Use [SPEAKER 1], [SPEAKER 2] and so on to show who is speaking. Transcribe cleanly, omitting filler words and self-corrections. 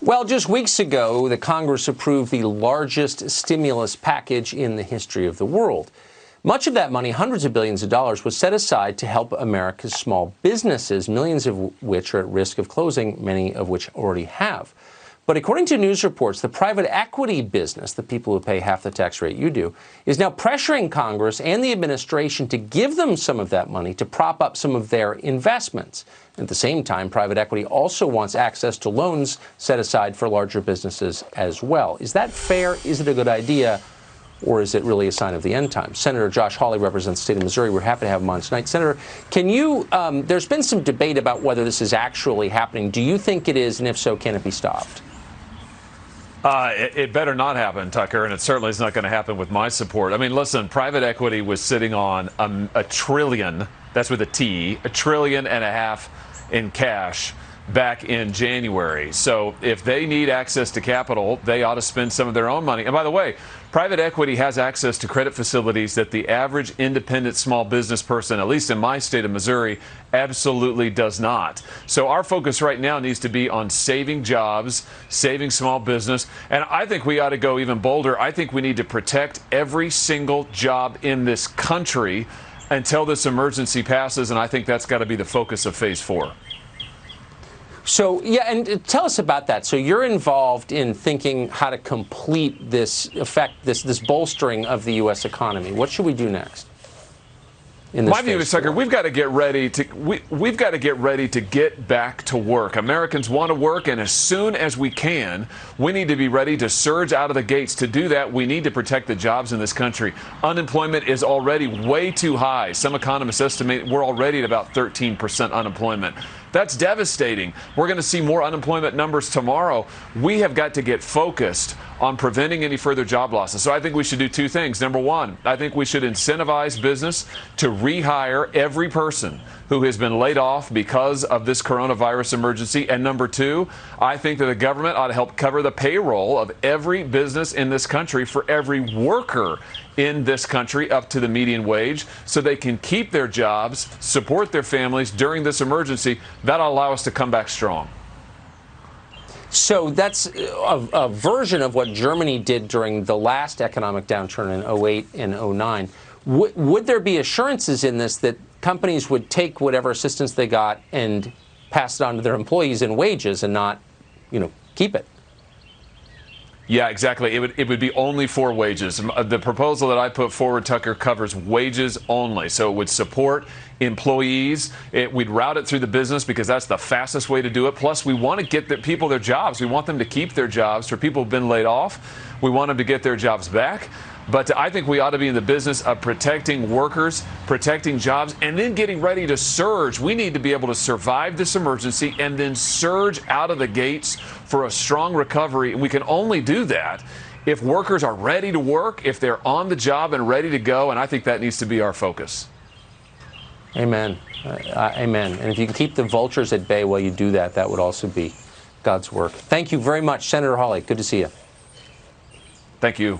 [SPEAKER 1] Well, just weeks ago, the Congress approved the largest stimulus package in the history of the world. Much of that money, hundreds of billions of dollars, was set aside to help America's small businesses, millions of which are at risk of closing, many of which already have. But according to news reports, the private equity business, the people who pay half the tax rate you do, is now pressuring Congress and the administration to give them some of that money to prop up some of their investments. At the same time, private equity also wants access to loans set aside for larger businesses as well. Is that fair? Is it a good idea? Or is it really a sign of the end times? Senator Josh Hawley represents the state of Missouri. We're happy to have him on tonight. Senator, can you, there's been some debate about whether this is actually happening. Do you think it is? And if so, can it be stopped?
[SPEAKER 2] It better not happen, Tucker, and it certainly is not going to happen with my support. I mean, listen, private equity was sitting on a trillion, that's with a T, $1.5 trillion in cash back in January. So if they need access to capital, they ought to spend some of their own money. And by the way, private equity has access to credit facilities that the average independent small business person, at least in my state of Missouri, absolutely does not. So our focus right now needs to be on saving jobs, saving small business. And I think we ought to go even bolder. I think we need to protect every single job in this country until this emergency passes. And I think that's got to be the focus of phase 4.
[SPEAKER 1] So, yeah, and tell us about that. So you're involved in thinking how to complete this this bolstering of the U.S. economy. What should we do next?
[SPEAKER 2] My view is, Tucker, we've got to get ready to get back to work. Americans want to work, and as soon as we can, we need to be ready to surge out of the gates. To do that, we need to protect the jobs in this country. Unemployment is already way too high. Some economists estimate we're already at about 13% unemployment. That's devastating. We're going to see more unemployment numbers tomorrow. We have got to get focused on preventing any further job losses. So I think we should do two things. Number one, I think we should incentivize business to rehire every person who has been laid off because of this coronavirus emergency. And number two, I think that the government ought to help cover the payroll of every business in this country for every worker in this country up to the median wage so they can keep their jobs, support their families during this emergency. That'll allow us to come back strong.
[SPEAKER 1] So that's a version of what Germany did during the last economic downturn in 2008 and 2009. Would there be assurances in this that companies would take whatever assistance they got and pass it on to their employees in wages and not, keep it?
[SPEAKER 2] Yeah, exactly. It would be only for wages. The proposal that I put forward, Tucker, covers wages only. So it would support employees. We'd route it through the business because that's the fastest way to do it. Plus, we want to get the people their jobs. We want them to keep their jobs. For people who've been laid off, we want them to get their jobs back. But I think we ought to be in the business of protecting workers, protecting jobs, and then getting ready to surge. We need to be able to survive this emergency and then surge out of the gates for a strong recovery. And we can only do that if workers are ready to work, if they're on the job and ready to go. And I think that needs to be our focus.
[SPEAKER 1] Amen. Amen. And if you can keep the vultures at bay while you do that, that would also be God's work. Thank you very much, Senator Hawley. Good to see you.
[SPEAKER 2] Thank you.